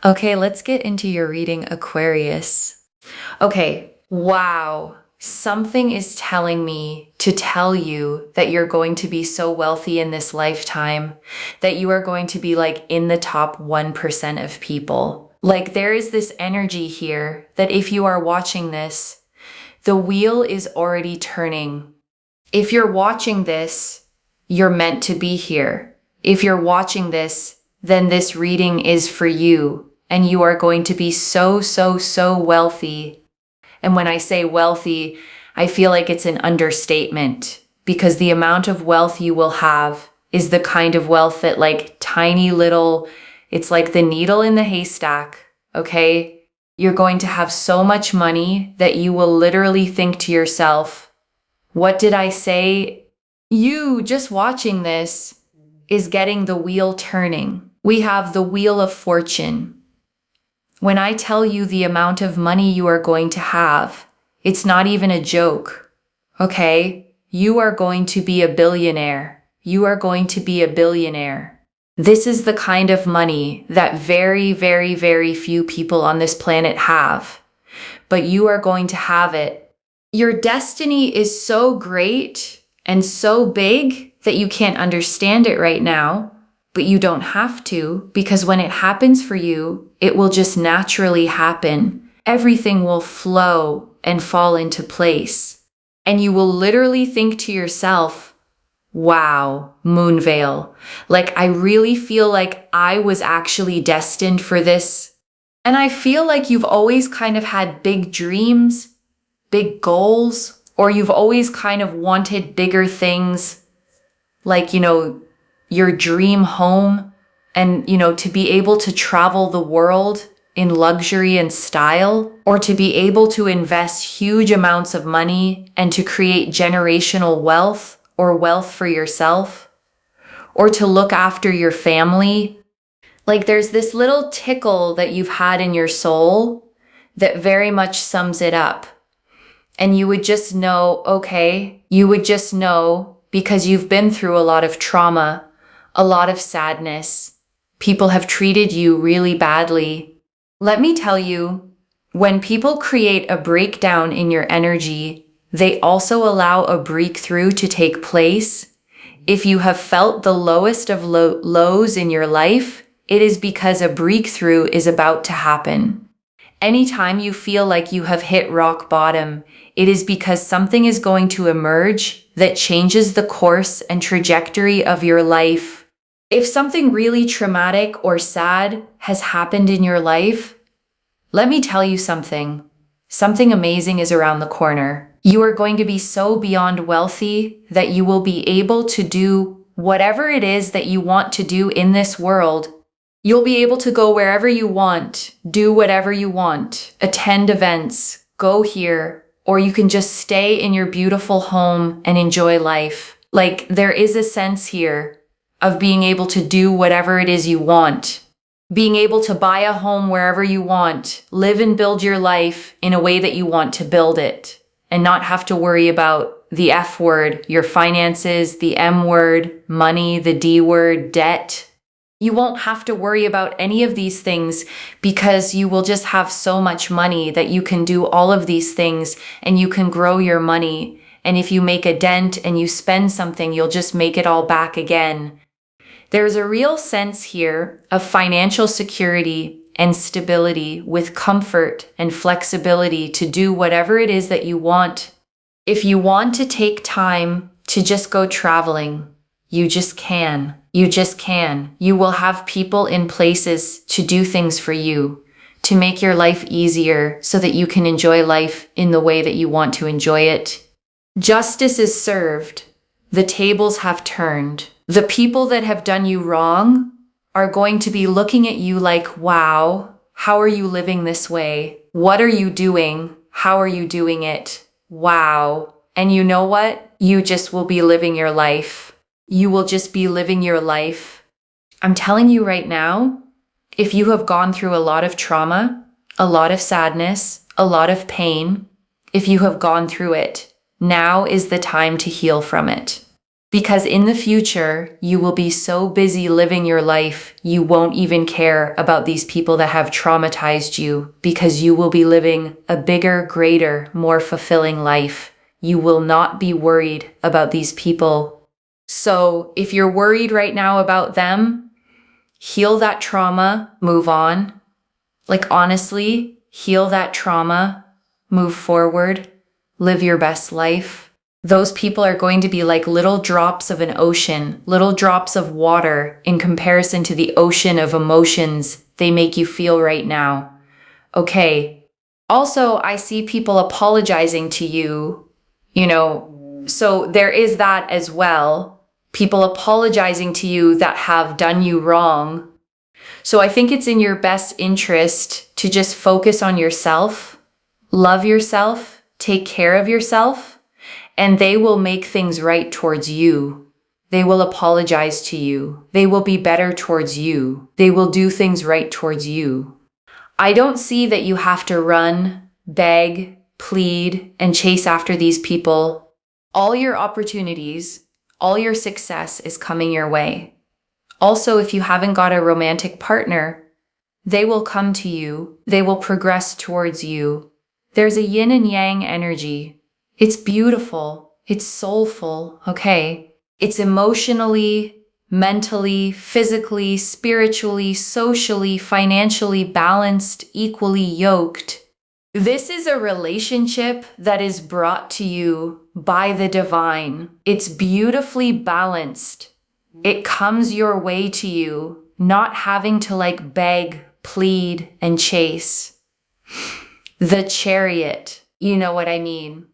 Okay, let's get into your reading, Aquarius. Okay, wow. Something is telling me to tell you that you're going to be so wealthy in this lifetime, that you are going to be like in the top 1% of people. Like there is this energy here that if you are watching this, the wheel is already turning. If you're watching this, you're meant to be here. If you're watching this, then this reading is for you, and you are going to be so, so, so wealthy. And when I say wealthy, I feel like it's an understatement because the amount of wealth you will have is the kind of wealth that like tiny little, it's like the needle in the haystack, okay? You're going to have so much money that you will literally think to yourself, what did I say? You just watching this is getting the wheel turning. We have the wheel of fortune. When I tell you the amount of money you are going to have, it's not even a joke, okay? You are going to be a billionaire. You are going to be a billionaire. This is the kind of money that very, very, very few people on this planet have, but you are going to have it. Your destiny is so great and so big that you can't understand it right now. But you don't have to, because when it happens for you, it will just naturally happen. Everything will flow and fall into place. And you will literally think to yourself, wow, Moonveil, like I really feel like I was actually destined for this. And I feel like you've always kind of had big dreams, big goals, or you've always kind of wanted bigger things, like, your dream home and, to be able to travel the world in luxury and style, or to be able to invest huge amounts of money and to create generational wealth or wealth for yourself, or to look after your family. Like there's this little tickle that you've had in your soul that very much sums it up. And you would just know, because you've been through a lot of trauma, a lot of sadness. People have treated you really badly. Let me tell you, when people create a breakdown in your energy, they also allow a breakthrough to take place. If you have felt the lowest of lows in your life, it is because a breakthrough is about to happen. Anytime you feel like you have hit rock bottom, it is because something is going to emerge that changes the course and trajectory of your life. If something really traumatic or sad has happened in your life, let me tell you something. Something amazing is around the corner. You are going to be so beyond wealthy that you will be able to do whatever it is that you want to do in this world. You'll be able to go wherever you want, do whatever you want, attend events, go here, or you can just stay in your beautiful home and enjoy life. Like there is a sense here of being able to do whatever it is you want, being able to buy a home wherever you want, live and build your life in a way that you want to build it, and not have to worry about the F word, your finances, the M word, money, the D word, debt. You won't have to worry about any of these things because you will just have so much money that you can do all of these things and you can grow your money. And if you make a dent and you spend something, you'll just make it all back again. There's a real sense here of financial security and stability with comfort and flexibility to do whatever it is that you want. If you want to take time to just go traveling, you just can. You just can. You will have people in places to do things for you, to make your life easier so that you can enjoy life in the way that you want to enjoy it. Justice is served. The tables have turned. The people that have done you wrong are going to be looking at you like, wow, how are you living this way? What are you doing? How are you doing it? Wow. And you know what? You just will be living your life. You will just be living your life. I'm telling you right now, if you have gone through a lot of trauma, a lot of sadness, a lot of pain, if you have gone through it, now is the time to heal from it. Because in the future, you will be so busy living your life, you won't even care about these people that have traumatized you, because you will be living a bigger, greater, more fulfilling life. You will not be worried about these people. So if you're worried right now about them, heal that trauma, move on. Like honestly, heal that trauma, move forward, live your best life. Those people are going to be like little drops of an ocean, little drops of water in comparison to the ocean of emotions they make you feel right now. Okay. Also, I see people apologizing to you, so there is that as well. People apologizing to you that have done you wrong. So I think it's in your best interest to just focus on yourself, love yourself, take care of yourself, and they will make things right towards you. They will apologize to you. They will be better towards you. They will do things right towards you. I don't see that you have to run, beg, plead, and chase after these people. All your opportunities, all your success is coming your way. Also, if you haven't got a romantic partner, they will come to you. They will progress towards you. There's a yin and yang energy. It's beautiful. It's soulful, okay? It's emotionally, mentally, physically, spiritually, socially, financially balanced, equally yoked. This is a relationship that is brought to you by the divine. It's beautifully balanced. It comes your way to you, not having to beg, plead, and chase. The Chariot, you know what I mean.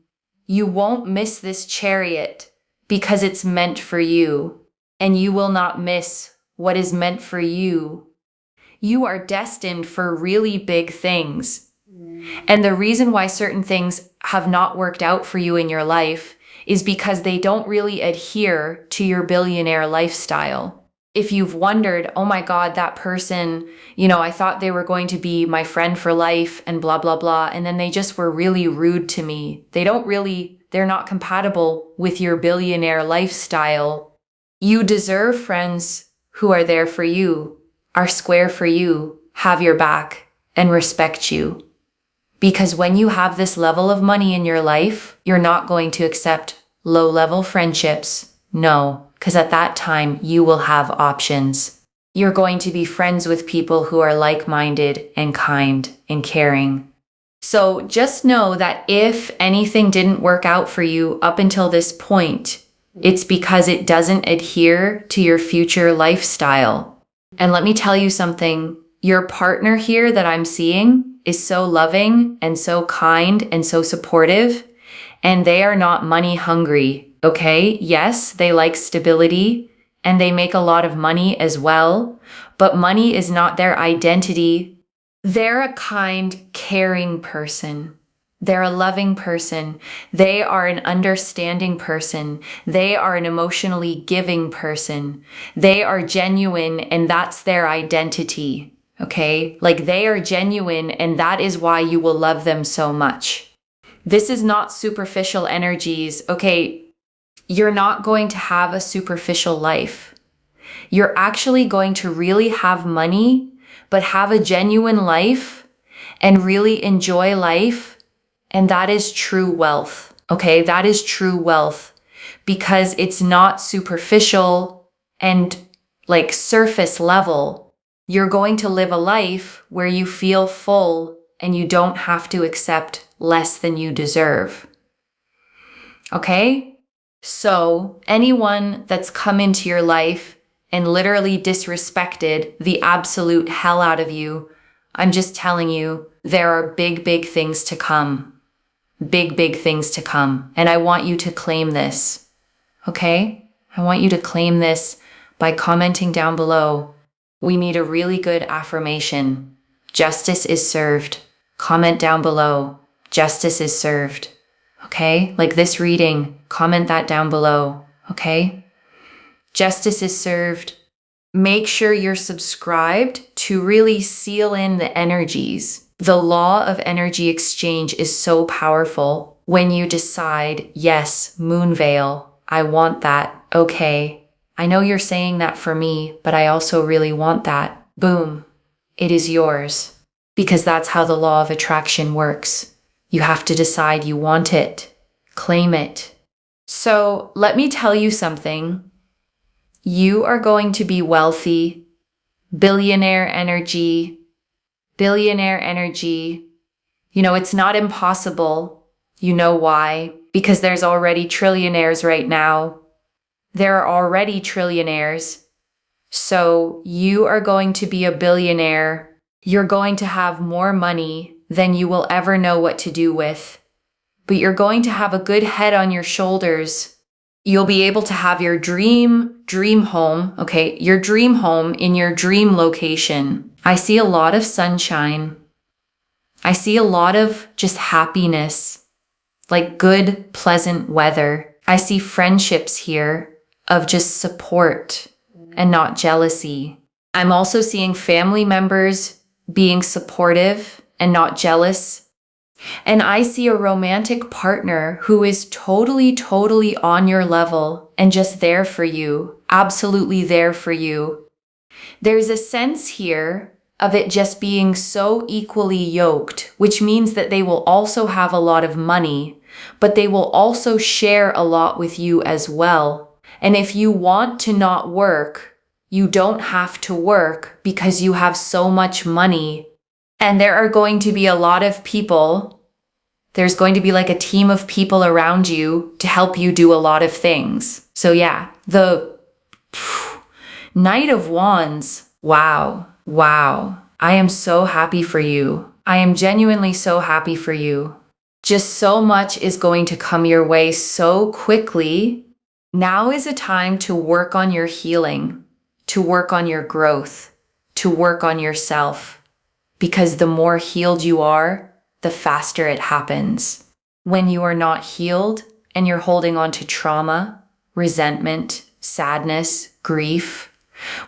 You won't miss this chariot because it's meant for you, and you will not miss what is meant for you. You are destined for really big things. And the reason why certain things have not worked out for you in your life is because they don't really adhere to your billionaire lifestyle. If you've wondered, oh my God, that person, I thought they were going to be my friend for life and blah, blah, blah. And then they just were really rude to me. They're not compatible with your billionaire lifestyle. You deserve friends who are there for you, are square for you, have your back, and respect you. Because when you have this level of money in your life, you're not going to accept low-level friendships. No. Because at that time, you will have options. You're going to be friends with people who are like-minded and kind and caring. So just know that if anything didn't work out for you up until this point, it's because it doesn't adhere to your future lifestyle. And let me tell you something, your partner here that I'm seeing is so loving and so kind and so supportive, and they are not money hungry. Okay, yes, they like stability and they make a lot of money as well, but money is not their identity. They're a kind, caring person. They're a loving person. They are an understanding person. They are an emotionally giving person. They are genuine and that's their identity. Okay, they are genuine and that is why you will love them so much. This is not superficial energies. Okay, you're not going to have a superficial life. You're actually going to really have money, but have a genuine life and really enjoy life. And that is true wealth. Okay, that is true wealth because it's not superficial and surface level. You're going to live a life where you feel full and you don't have to accept less than you deserve. Okay? So anyone that's come into your life and literally disrespected the absolute hell out of you, I'm just telling you, there are big, big things to come. Big, big things to come. And I want you to claim this. Okay? I want you to claim this by commenting down below. We need a really good affirmation. Justice is served. Comment down below. Justice is served. Okay? This reading, comment that down below. Okay? Justice is served. Make sure you're subscribed to really seal in the energies. The law of energy exchange is so powerful when you decide, yes, Moonveil, I want that. okay, I know you're saying that for me, but I also really want that. Boom. It is yours. Because that's how the law of attraction works. You have to decide you want it. Claim it. So let me tell you something. You are going to be wealthy. Billionaire energy. Billionaire energy. You know, it's not impossible. You know why? Because there's already trillionaires right now. There are already trillionaires. So you are going to be a billionaire. You're going to have more money than you will ever know what to do with. But you're going to have a good head on your shoulders. You'll be able to have your dream home, okay? Your dream home in your dream location. I see a lot of sunshine. I see a lot of just happiness, like good, pleasant weather. I see friendships here of just support and not jealousy. I'm also seeing family members being supportive and not jealous. And I see a romantic partner who is totally on your level and just there for you, absolutely there for you. There's a sense here of it just being so equally yoked, which means that they will also have a lot of money, but they will also share a lot with you as well. And if you want to not work, you don't have to work because you have so much money. And there are going to be a lot of people. There's going to be like a team of people around you to help you do a lot of things. So yeah, the Knight of Wands. Wow. I am so happy for you. I am genuinely so happy for you. Just so much is going to come your way so quickly. Now is a time to work on your healing, to work on your growth, to work on yourself. Because the more healed you are, the faster it happens. When you are not healed and you're holding on to trauma, resentment, sadness, grief,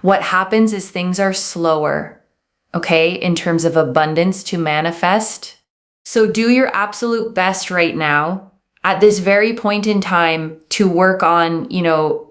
what happens is things are slower, okay, in terms of abundance to manifest. So do your absolute best right now, at this very point in time, to work on,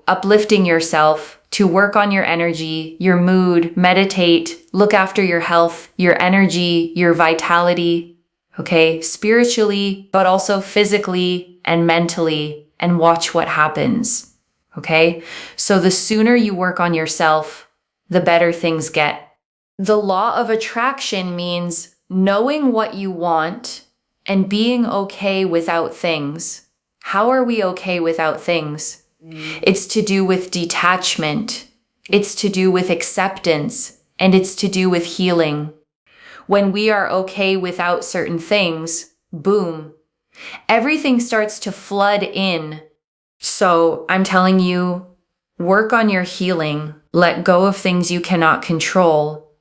uplifting yourself, to work on your energy, your mood, meditate, look after your health, your energy, your vitality, okay, spiritually, but also physically and mentally, and watch what happens, okay? So the sooner you work on yourself, the better things get. The law of attraction means knowing what you want and being okay without things. How are we okay without things? It's to do with detachment. It's to do with acceptance. And it's to do with healing. When we are okay without certain things, boom, everything starts to flood in. So I'm telling you, work on your healing. Let go of things you cannot control.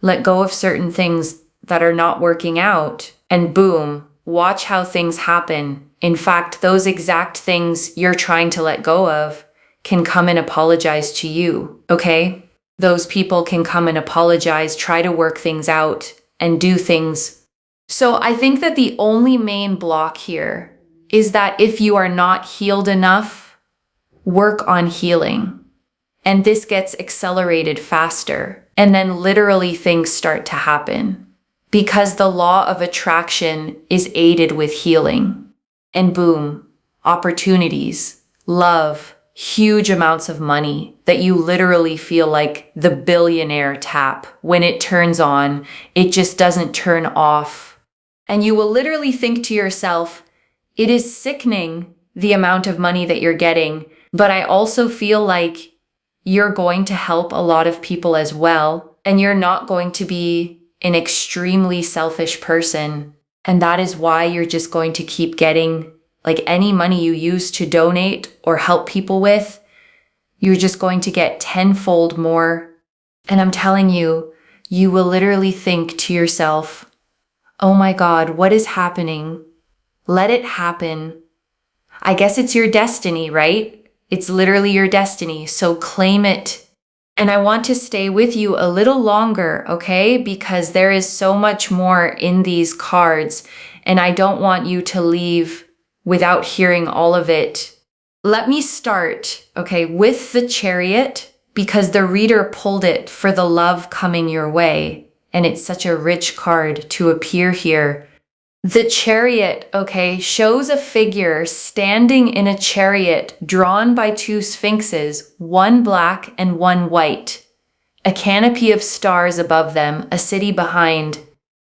Let go of certain things that are not working out. And boom, watch how things happen. In fact, those exact things you're trying to let go of can come and apologize to you, okay? Those people can come and apologize, try to work things out, and do things. So I think that the only main block here is that if you are not healed enough, work on healing. And this gets accelerated faster. And then literally things start to happen. Because the law of attraction is aided with healing. And boom, opportunities, love, huge amounts of money that you literally feel like the billionaire tap. When it turns on, it just doesn't turn off. And you will literally think to yourself, it is sickening the amount of money that you're getting, but I also feel like you're going to help a lot of people as well, and you're not going to be an extremely selfish person. And that is why you're just going to keep getting, like, any money you use to donate or help people with, you're just going to get tenfold more. And I'm telling you, you will literally think to yourself, oh my God, what is happening? Let it happen. I guess it's your destiny, right? It's literally your destiny. So claim it. And I want to stay with you a little longer, okay? Because there is so much more in these cards, and I don't want you to leave without hearing all of it. Let me start, okay, with the Chariot, because the reader pulled it for the love coming your way. And it's such a rich card to appear here. The Chariot, okay, shows a figure standing in a chariot drawn by two sphinxes, one black and one white. A canopy of stars above them, a city behind.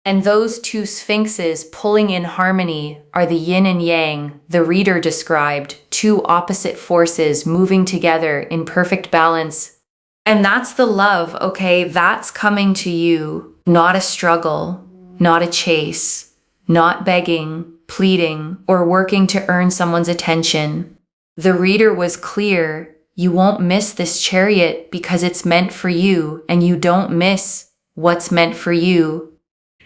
And those two sphinxes pulling in harmony are the yin and yang the reader described, two opposite forces moving together in perfect balance. And that's the love, okay? That's coming to you, not a struggle, not a chase. Not begging, pleading, or working to earn someone's attention. The reader was clear. You won't miss this chariot because it's meant for you, and you don't miss what's meant for you.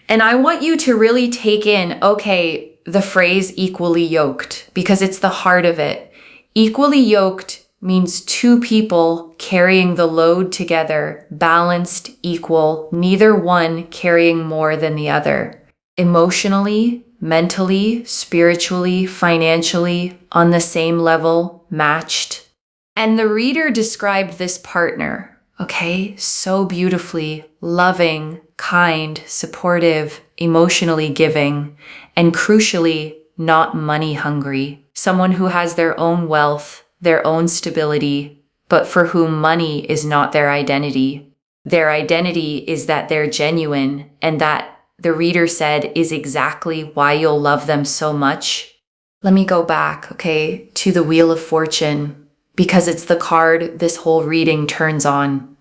And I want you to really take in, okay, the phrase equally yoked, because it's the heart of it. Equally yoked means two people carrying the load together, balanced, equal, neither one carrying more than the other. Emotionally, mentally, spiritually, financially, on the same level, matched. And the reader described this partner, okay, so beautifully, loving, kind, supportive, emotionally giving, and crucially, not money hungry. Someone who has their own wealth, their own stability, but for whom money is not their identity. Their identity is that they're genuine, and that, the reader said, is exactly why you'll love them so much. Let me go back, okay, to the Wheel of Fortune, because it's the card this whole reading turns on.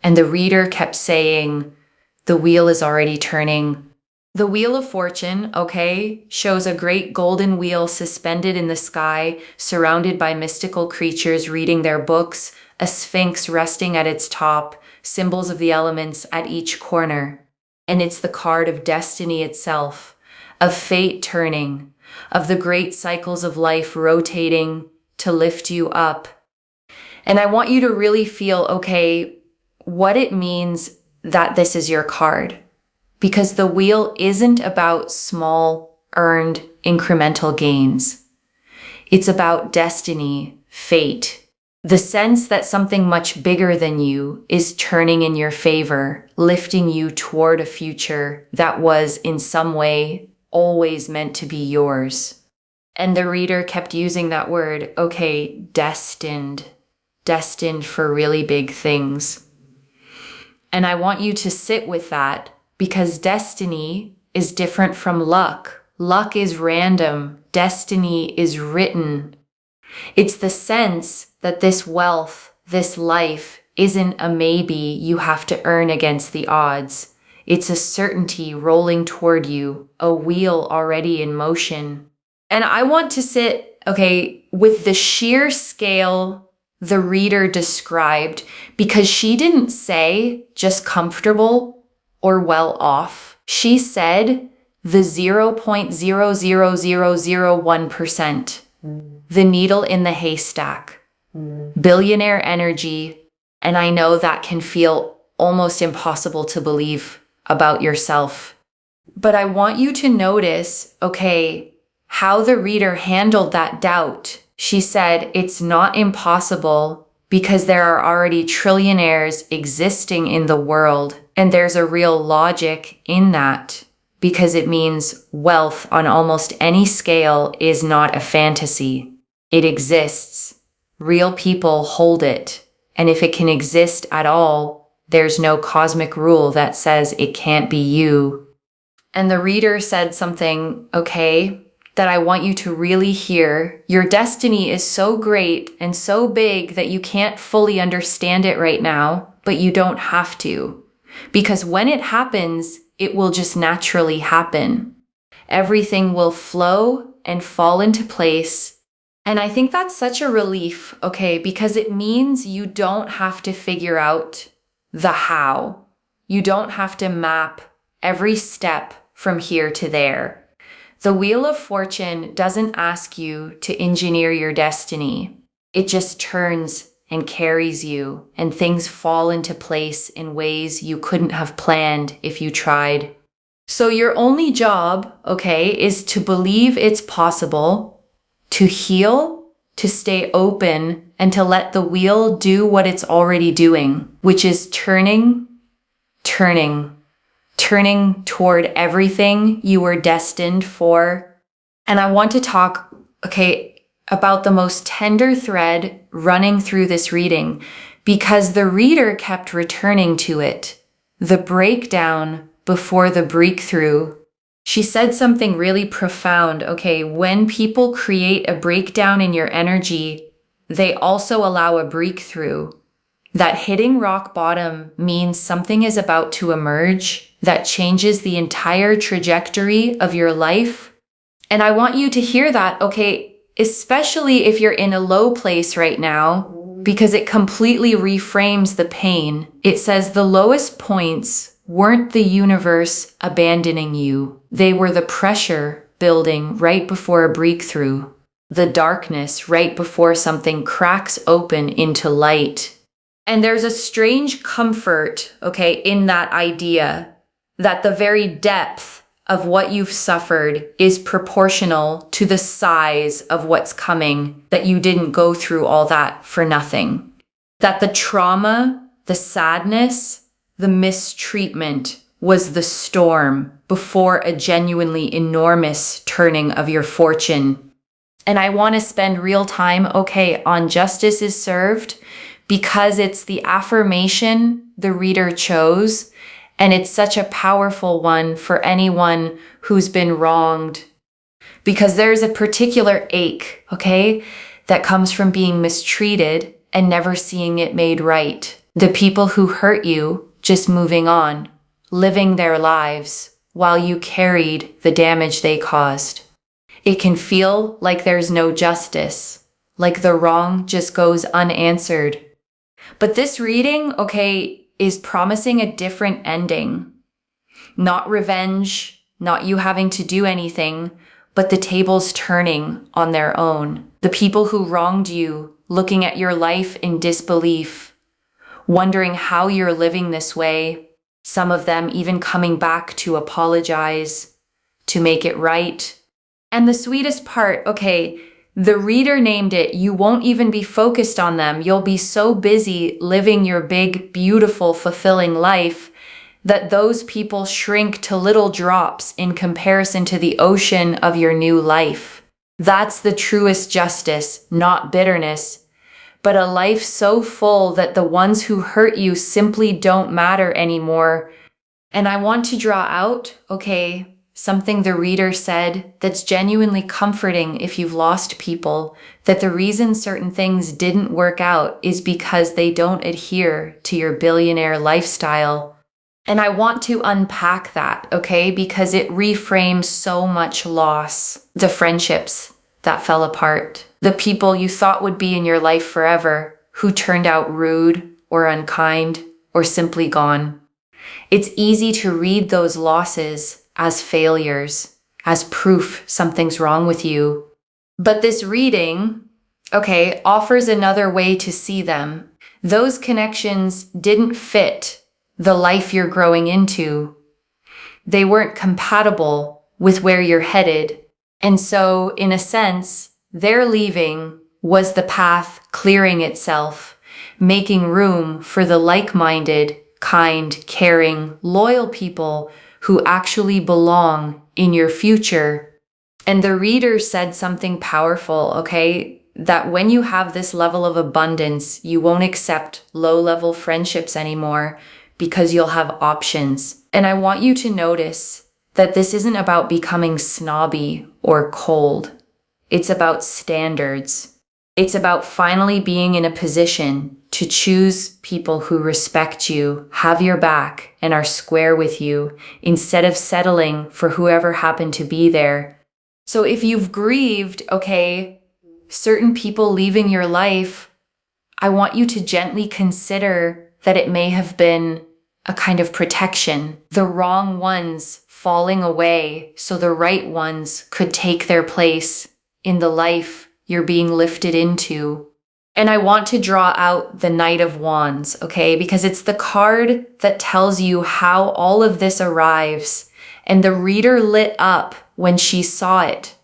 And the reader kept saying, the wheel is already turning. The Wheel of Fortune, okay, shows a great golden wheel suspended in the sky, surrounded by mystical creatures reading their books, a sphinx resting at its top, symbols of the elements at each corner. And it's the card of destiny itself, of fate turning, of the great cycles of life rotating to lift you up. And I want you to really feel, okay, what it means that this is your card. Because the wheel isn't about small, earned, incremental gains. It's about destiny, fate. The sense that something much bigger than you is turning in your favor, lifting you toward a future that was in some way always meant to be yours. And the reader kept using that word, okay, destined for really big things. And I want you to sit with that because destiny is different from luck. Luck is random. Destiny is written. It's the sense that this wealth, this life, isn't a maybe you have to earn against the odds. It's a certainty rolling toward you, a wheel already in motion. And I want to sit, okay, with the sheer scale the reader described, because she didn't say just comfortable or well off. She said the 0.00001%. The needle in the haystack, billionaire energy, and I know that can feel almost impossible to believe about yourself. But I want you to notice, okay, how the reader handled that doubt. She said it's not impossible because there are already trillionaires existing in the world, and there's a real logic in that. Because it means wealth on almost any scale is not a fantasy. It exists. Real people hold it. And if it can exist at all, there's no cosmic rule that says it can't be you. And the reader said something, okay, that I want you to really hear. Your destiny is so great and so big that you can't fully understand it right now, but you don't have to. Because when it happens, it will just naturally happen. Everything will flow and fall into place. And I think that's such a relief, okay, because it means you don't have to figure out the how. You don't have to map every step from here to there. The Wheel of Fortune doesn't ask you to engineer your destiny. It just turns and carries you, and things fall into place in ways you couldn't have planned if you tried. So your only job, okay, is to believe it's possible, to heal, to stay open and to let the wheel do what it's already doing, which is turning toward everything you were destined for. And I want to talk, about the most tender thread running through this reading, because the reader kept returning to it. The breakdown before the breakthrough. She said something really profound. When people create a breakdown in your energy, they also allow a breakthrough. That hitting rock bottom means something is about to emerge that changes the entire trajectory of your life. And I want you to hear that, especially if you're in a low place right now, because it completely reframes the pain. It says the lowest points weren't the universe abandoning you. They were the pressure building right before a breakthrough. The darkness right before something cracks open into light. And there's a strange comfort, in that idea that the very depth of what you've suffered is proportional to the size of what's coming, that you didn't go through all that for nothing. That the trauma, the sadness, the mistreatment was the storm before a genuinely enormous turning of your fortune. And I want to spend real time, on justice is served, because it's the affirmation the reader chose, and it's such a powerful one for anyone who's been wronged. Because there's a particular ache, that comes from being mistreated and never seeing it made right. The people who hurt you just moving on, living their lives while you carried the damage they caused. It can feel like there's no justice, like the wrong just goes unanswered. But this reading, is promising a different ending. Not revenge, not you having to do anything, but the tables turning on their own. The people who wronged you looking at your life in disbelief, wondering how you're living this way. Some of them even coming back to apologize, to make it right. And the sweetest part, the reader named it, you won't even be focused on them. You'll be so busy living your big, beautiful, fulfilling life that those people shrink to little drops in comparison to the ocean of your new life. That's the truest justice, not bitterness, but a life so full that the ones who hurt you simply don't matter anymore. And I want to draw out, something the reader said that's genuinely comforting if you've lost people, that the reason certain things didn't work out is because they don't adhere to your billionaire lifestyle. And I want to unpack that, because it reframes so much loss. The friendships that fell apart, the people you thought would be in your life forever, who turned out rude or unkind or simply gone. It's easy to read those losses as failures, as proof something's wrong with you. But this reading, offers another way to see them. Those connections didn't fit the life you're growing into. They weren't compatible with where you're headed. And so, in a sense, their leaving was the path clearing itself, making room for the like-minded, kind, caring, loyal people who actually belong in your future. And the reader said something powerful, that when you have this level of abundance, you won't accept low-level friendships anymore because you'll have options. And I want you to notice that this isn't about becoming snobby or cold. It's about standards. It's about finally being in a position to choose people who respect you, have your back, and are square with you, instead of settling for whoever happened to be there. So if you've grieved, certain people leaving your life, I want you to gently consider that it may have been a kind of protection. The wrong ones falling away so the right ones could take their place in the life you're being lifted into. And I want to draw out the Knight of Wands, because it's the card that tells you how all of this arrives. And the reader lit up when she saw it.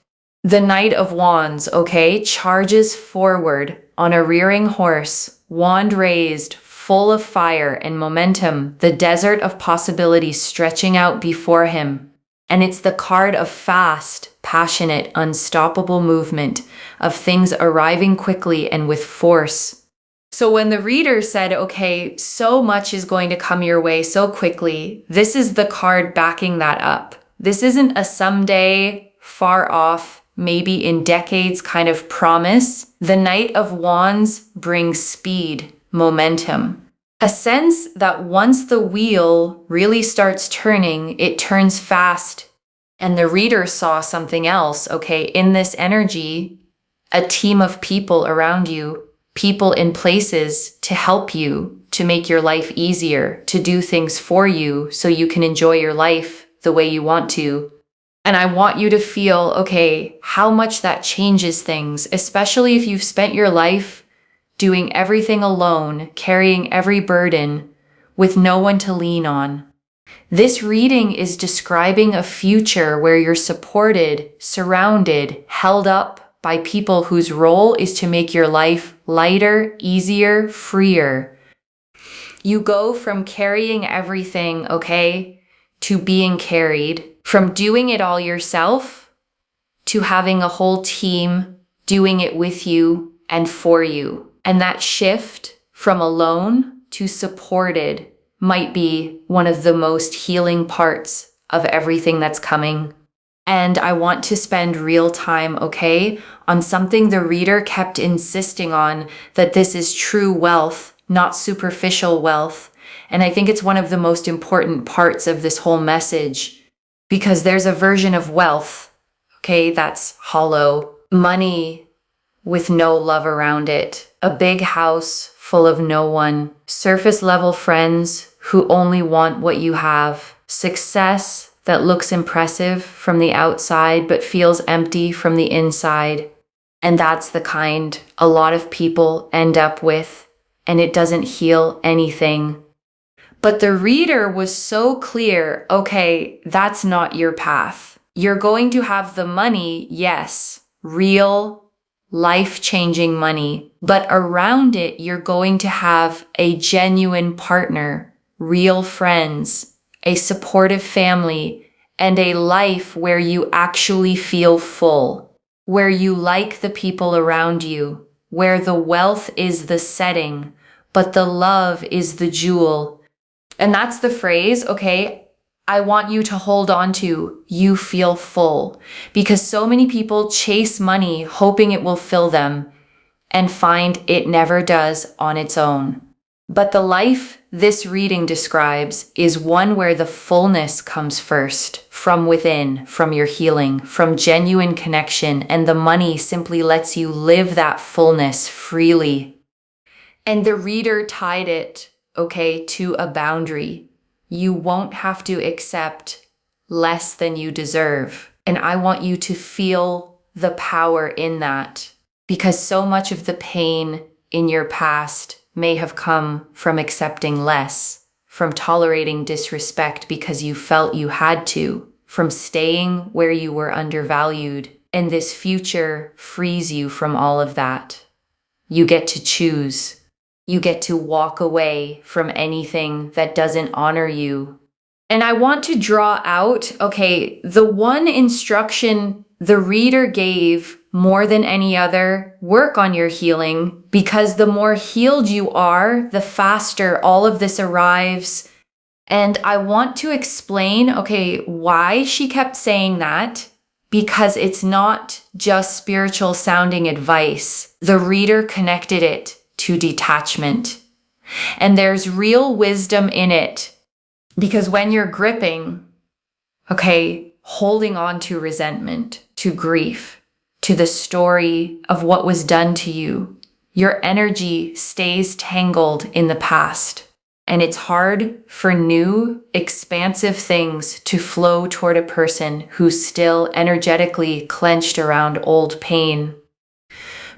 The Knight of Wands, okay, charges forward on a rearing horse, wand raised, full of fire and momentum, the desert of possibilities stretching out before him. And it's the card of fast, passionate, unstoppable movement, of things arriving quickly and with force. So when the reader said, okay, so much is going to come your way so quickly, this is the card backing that up. This isn't a someday, far off, maybe in decades kind of promise. The Knight of Wands brings speed, momentum. A sense that once the wheel really starts turning, it turns fast. And the reader saw something else, okay? In this energy, a team of people around you, people in places to help you, to make your life easier, to do things for you so you can enjoy your life the way you want to. And I want you to feel, okay, how much that changes things, especially if you've spent your life doing everything alone, carrying every burden, with no one to lean on. This reading is describing a future where you're supported, surrounded, held up by people whose role is to make your life lighter, easier, freer. You go from carrying everything, okay, to being carried, from doing it all yourself to having a whole team doing it with you and for you. And that shift from alone to supported might be one of the most healing parts of everything that's coming. And I want to spend real time, okay, on something the reader kept insisting on, that this is true wealth, not superficial wealth. And I think it's one of the most important parts of this whole message, because there's a version of wealth, okay, that's hollow, money with no love around it, a big house full of no one, surface level friends who only want what you have, success that looks impressive from the outside but feels empty from the inside. And that's the kind a lot of people end up with, and it doesn't heal anything. But the reader was so clear, okay, that's not your path. You're going to have the money, yes, real, life-changing money, but around it, you're going to have a genuine partner, real friends, a supportive family, and a life where you actually feel full, where you like the people around you, where the wealth is the setting, but the love is the jewel. And that's the phrase, okay, I want you to hold on to, you feel full, because so many people chase money hoping it will fill them and find it never does on its own. But the life this reading describes is one where the fullness comes first, from within, from your healing, from genuine connection, and the money simply lets you live that fullness freely. And the reader tied it, okay, to a boundary. You won't have to accept less than you deserve. And I want you to feel the power in that, because so much of the pain in your past may have come from accepting less, from tolerating disrespect because you felt you had to, from staying where you were undervalued. And this future frees you from all of that. You get to choose. You get to walk away from anything that doesn't honor you. And I want to draw out, okay, the one instruction the reader gave more than any other, work on your healing, because the more healed you are, the faster all of this arrives. And I want to explain, okay, why she kept saying that, because it's not just spiritual sounding advice. The reader connected it to detachment. And there's real wisdom in it, because when you're gripping, okay, holding on to resentment, to grief, to the story of what was done to you, your energy stays tangled in the past. And it's hard for new, expansive things to flow toward a person who's still energetically clenched around old pain.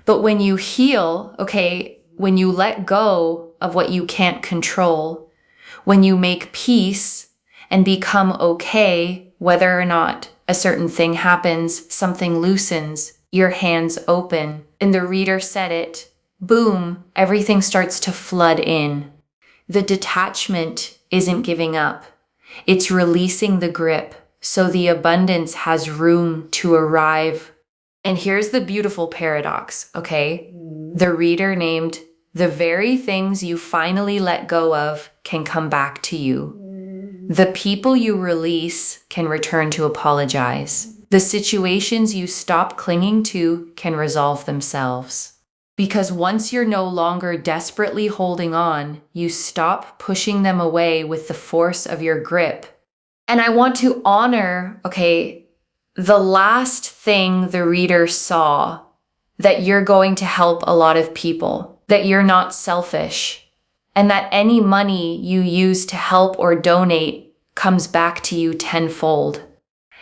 But when you heal, okay, when you let go of what you can't control, when you make peace and become okay, whether or not a certain thing happens, something loosens, your hands open, and the reader said it, boom, everything starts to flood in. The detachment isn't giving up. It's releasing the grip so the abundance has room to arrive. And here's the beautiful paradox, okay? The reader named, the very things you finally let go of can come back to you. The people you release can return to apologize. The situations you stop clinging to can resolve themselves. Because once you're no longer desperately holding on, you stop pushing them away with the force of your grip. And I want to honor, okay, the last thing the reader saw, that you're going to help a lot of people, that you're not selfish, and that any money you use to help or donate comes back to you tenfold.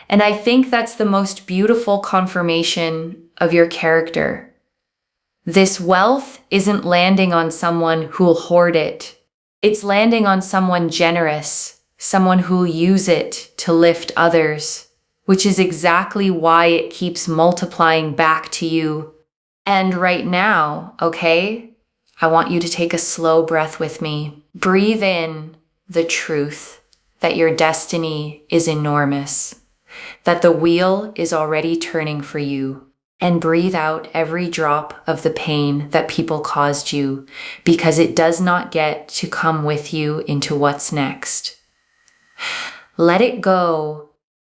And I think that's the most beautiful confirmation of your character. This wealth isn't landing on someone who'll hoard it. It's landing on someone generous, someone who'll use it to lift others, which is exactly why it keeps multiplying back to you. And right now, okay, I want you to take a slow breath with me. Breathe in the truth that your destiny is enormous, that the wheel is already turning for you, and breathe out every drop of the pain that people caused you, because it does not get to come with you into what's next. Let it go,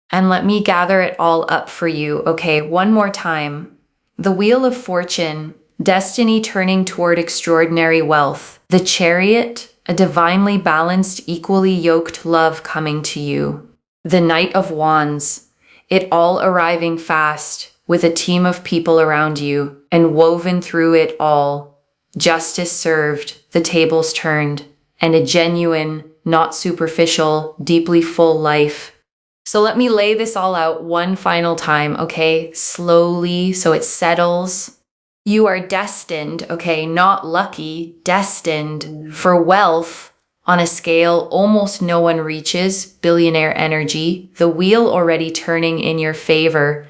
and let me gather it all up for you. Okay, one more time. The Wheel of Fortune, destiny turning toward extraordinary wealth. The Chariot, a divinely balanced, equally yoked love coming to you. The Knight of Wands, it all arriving fast with a team of people around you, and woven through it all. Justice served, the tables turned, and a genuine, not superficial, deeply full life. So let me lay this all out one final time, okay? Slowly, so it settles. You are destined, okay? Not lucky, destined for wealth on a scale almost no one reaches, billionaire energy, the wheel already turning in your favor.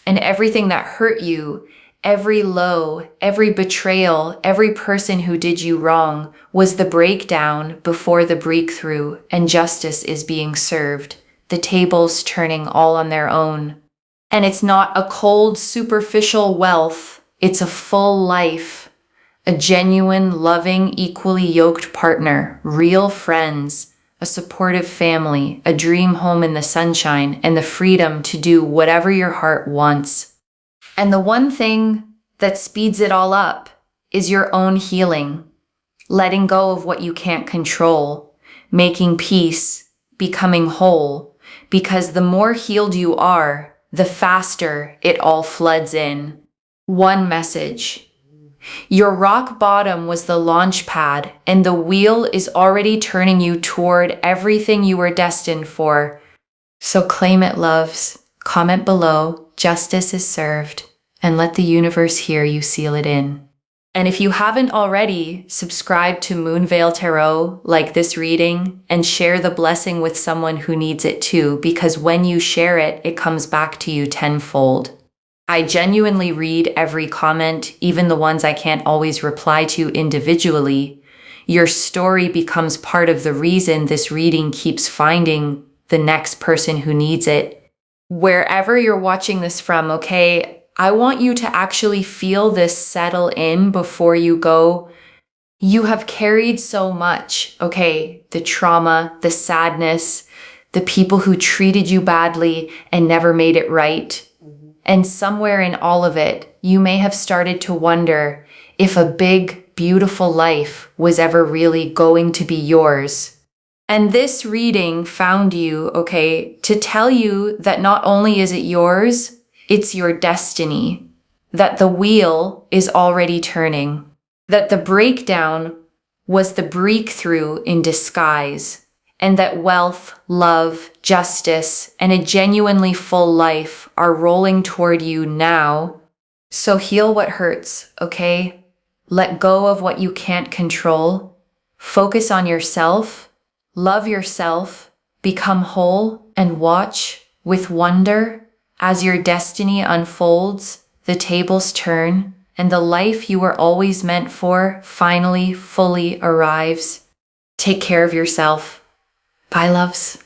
And everything that hurt you, every low, every betrayal, every person who did you wrong was the breakdown before the breakthrough, and justice is being served. The tables turning all on their own. And it's not a cold, superficial wealth. It's a full life. A genuine, loving, equally yoked partner, real friends, a supportive family, a dream home in the sunshine, and the freedom to do whatever your heart wants. And the one thing that speeds it all up is your own healing, letting go of what you can't control, making peace, becoming whole, because the more healed you are, the faster it all floods in. One message. Your rock bottom was the launch pad, and the wheel is already turning you toward everything you were destined for. So claim it, loves. Comment below, justice is served, and let the universe hear you seal it in. And if you haven't already, subscribe to Moonveil Tarot, like this reading, and share the blessing with someone who needs it too, because when you share it, it comes back to you tenfold. I genuinely read every comment, even the ones I can't always reply to individually. Your story becomes part of the reason this reading keeps finding the next person who needs it. Wherever you're watching this from, okay, I want you to actually feel this settle in before you go. You have carried so much, okay? The trauma, the sadness, the people who treated you badly and never made it right. And somewhere in all of it, you may have started to wonder if a big, beautiful life was ever really going to be yours. And this reading found you, okay, to tell you that not only is it yours, it's your destiny, that the wheel is already turning, that the breakdown was the breakthrough in disguise, and that wealth, love, justice, and a genuinely full life are rolling toward you now. So heal what hurts, okay? Let go of what you can't control. Focus on yourself, love yourself, become whole, and watch with wonder as your destiny unfolds, the tables turn, and the life you were always meant for finally fully arrives. Take care of yourself. Bye, loves.